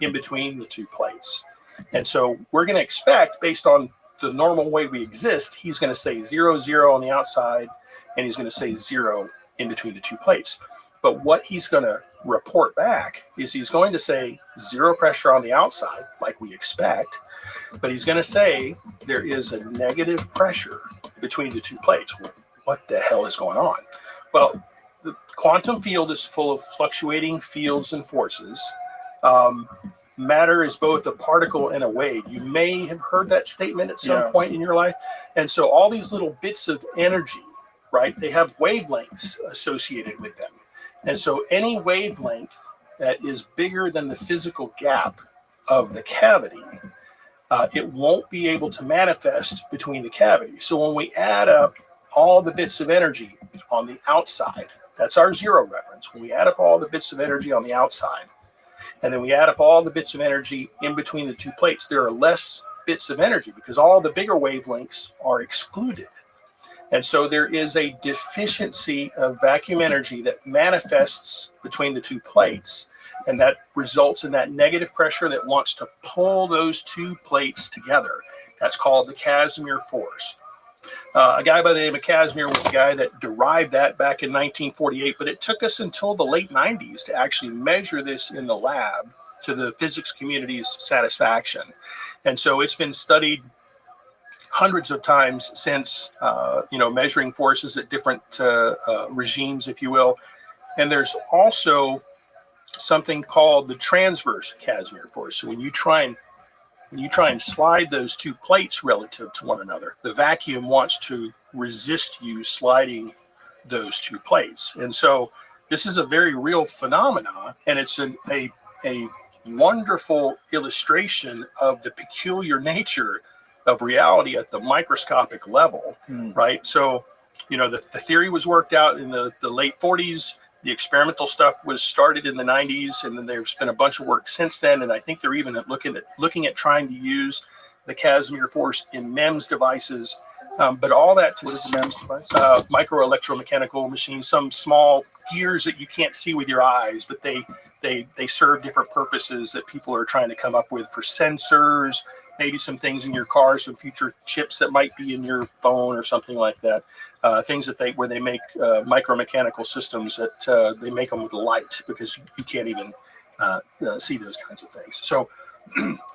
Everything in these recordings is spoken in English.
in between the two plates. And so we're going to expect, based on the normal way we exist, he's going to say 0, 0 on the outside, and he's going to say 0 in between the two plates. But what he's going to report back is he's going to say 0 pressure on the outside, like we expect, but he's going to say there is a negative pressure between the two plates. What the hell is going on? Well, the quantum field is full of fluctuating fields and forces. Matter is both a particle and a wave. You may have heard that statement at some point in your life. And so all these little bits of energy, right, they have wavelengths associated with them. And so any wavelength that is bigger than the physical gap of the cavity, it won't be able to manifest between the cavities. So when we add up all the bits of energy on the outside, that's our 0 reference. When we add up all the bits of energy on the outside, and then we add up all the bits of energy in between the two plates, there are less bits of energy because all the bigger wavelengths are excluded. And so there is a deficiency of vacuum energy that manifests between the two plates, and that results in that negative pressure that wants to pull those two plates together. That's called the Casimir force. A guy by the name of Casimir was a guy that derived that back in 1948, but it took us until the late 90s to actually measure this in the lab to the physics community's satisfaction. And so it's been studied hundreds of times since, measuring forces at different regimes, if you will. And there's also something called the transverse Casimir force. So when you try and slide those two plates relative to one another, the vacuum wants to resist you sliding those two plates. And so this is a very real phenomenon, and it's a wonderful illustration of the peculiar nature of reality at the microscopic level, right? So, the theory was worked out in the late 40s. The experimental stuff was started in the 90s, and then there's been a bunch of work since then. And I think they're even looking at trying to use the Casimir force in MEMS devices. But all that to what is the MEMS device? Micro electromechanical machines, some small gears that you can't see with your eyes, but they serve different purposes that people are trying to come up with for sensors, maybe some things in your car, some future chips that might be in your phone or something like that. Things that where they make micromechanical systems that they make them with light because you can't even see those kinds of things. So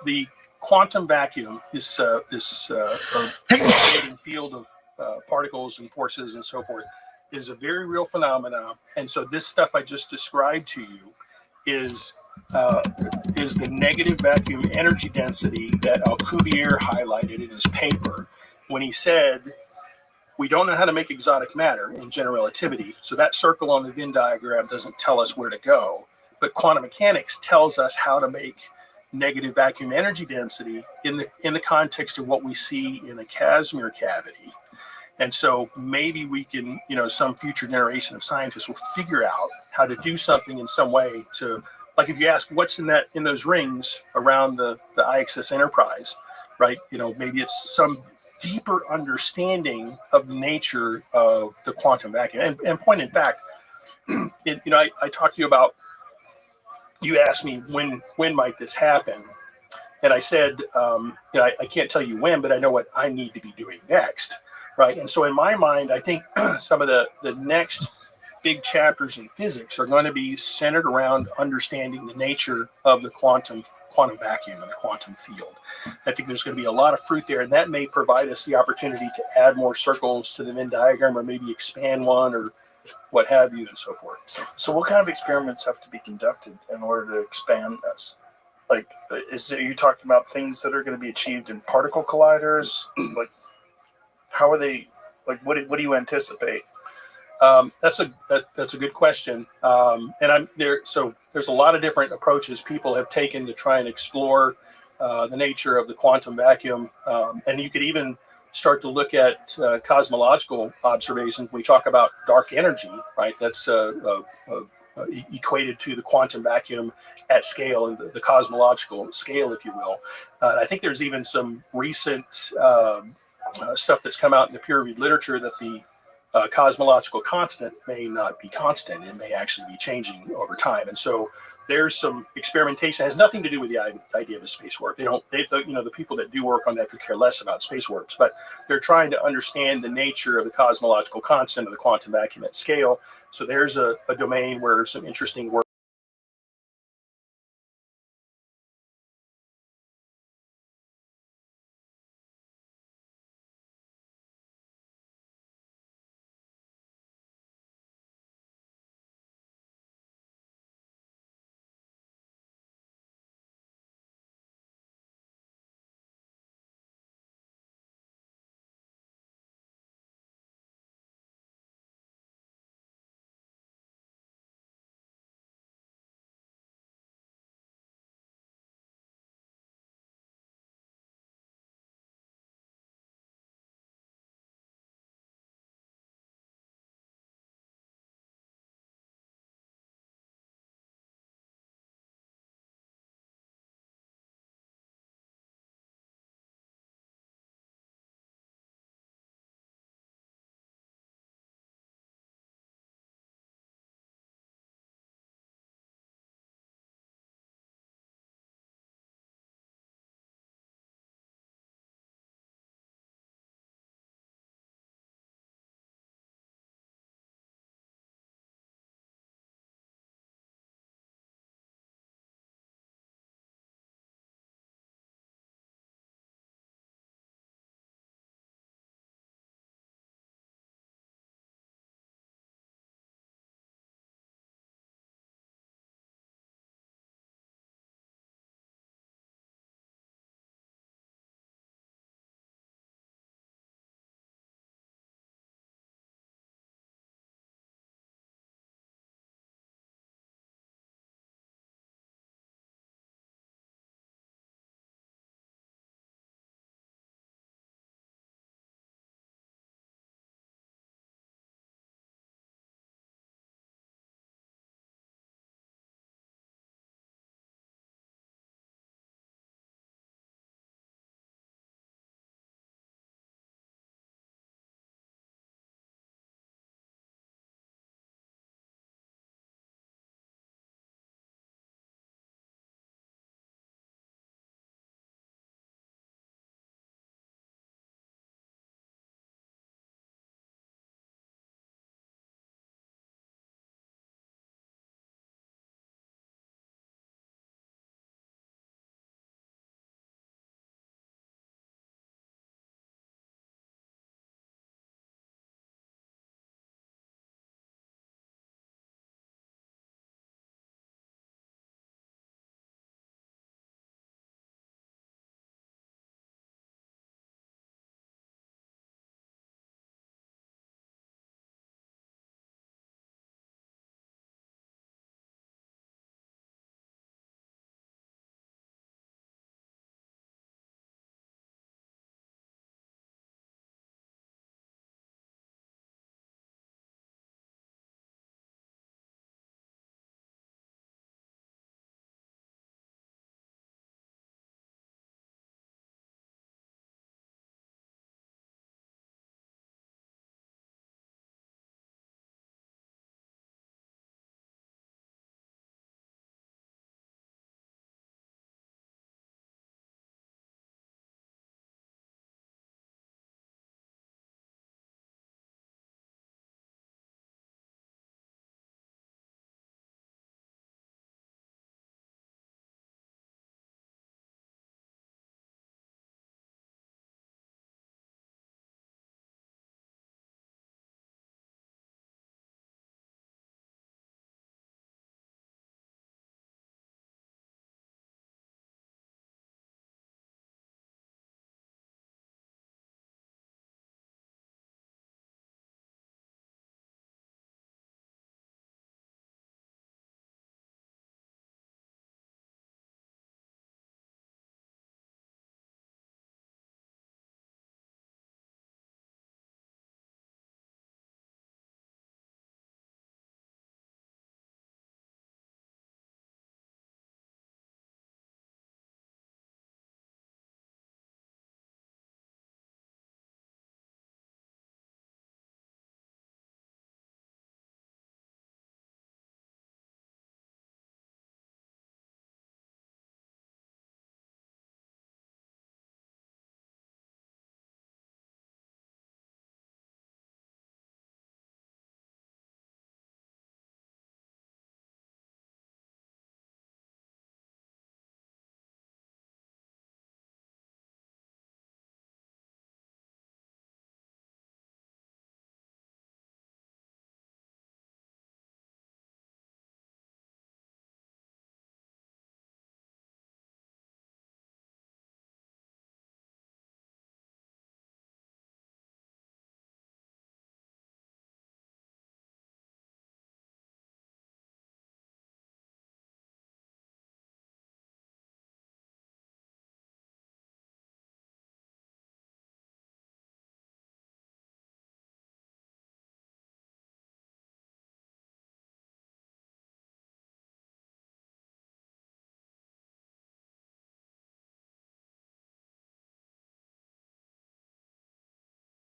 the quantum vacuum, this fluctuating field of particles and forces and so forth, is a very real phenomenon. And so this stuff I just described to you is the negative vacuum energy density that Alcubierre highlighted in his paper when he said, we don't know how to make exotic matter in general relativity. So that circle on the Venn diagram doesn't tell us where to go. But quantum mechanics tells us how to make negative vacuum energy density in the context of what we see in a Casimir cavity. And so maybe we can, some future generation of scientists will figure out how to do something in some way to, like if you ask what's in those rings around the IXS Enterprise, right? Maybe it's some deeper understanding of the nature of the quantum vacuum. And point in fact, I talked to you about, you asked me when might this happen, and I said, I can't tell you when, but I know what I need to be doing next, right? And so in my mind, I think some of the next big chapters in physics are going to be centered around understanding the nature of the quantum vacuum and the quantum field. I think there's going to be a lot of fruit there, and that may provide us the opportunity to add more circles to the Venn diagram, or maybe expand one, or what have you, and so forth. So what kind of experiments have to be conducted in order to expand this? Like, are you talking about things that are going to be achieved in particle colliders? Like, how are they? Like, what do you anticipate? That's a good question, and I'm there. So there's a lot of different approaches people have taken to try and explore the nature of the quantum vacuum, and you could even start to look at cosmological observations. We talk about dark energy, right? That's equated to the quantum vacuum at scale, and the cosmological scale, if you will. I think there's even some recent stuff that's come out in the peer-reviewed literature that the cosmological constant may not be constant. It may actually be changing over time. And so there's some experimentation. It has nothing to do with the idea of a space warp. The people that do work on that could care less about space warps, but they're trying to understand the nature of the cosmological constant of the quantum vacuum at scale. So there's a domain where some interesting work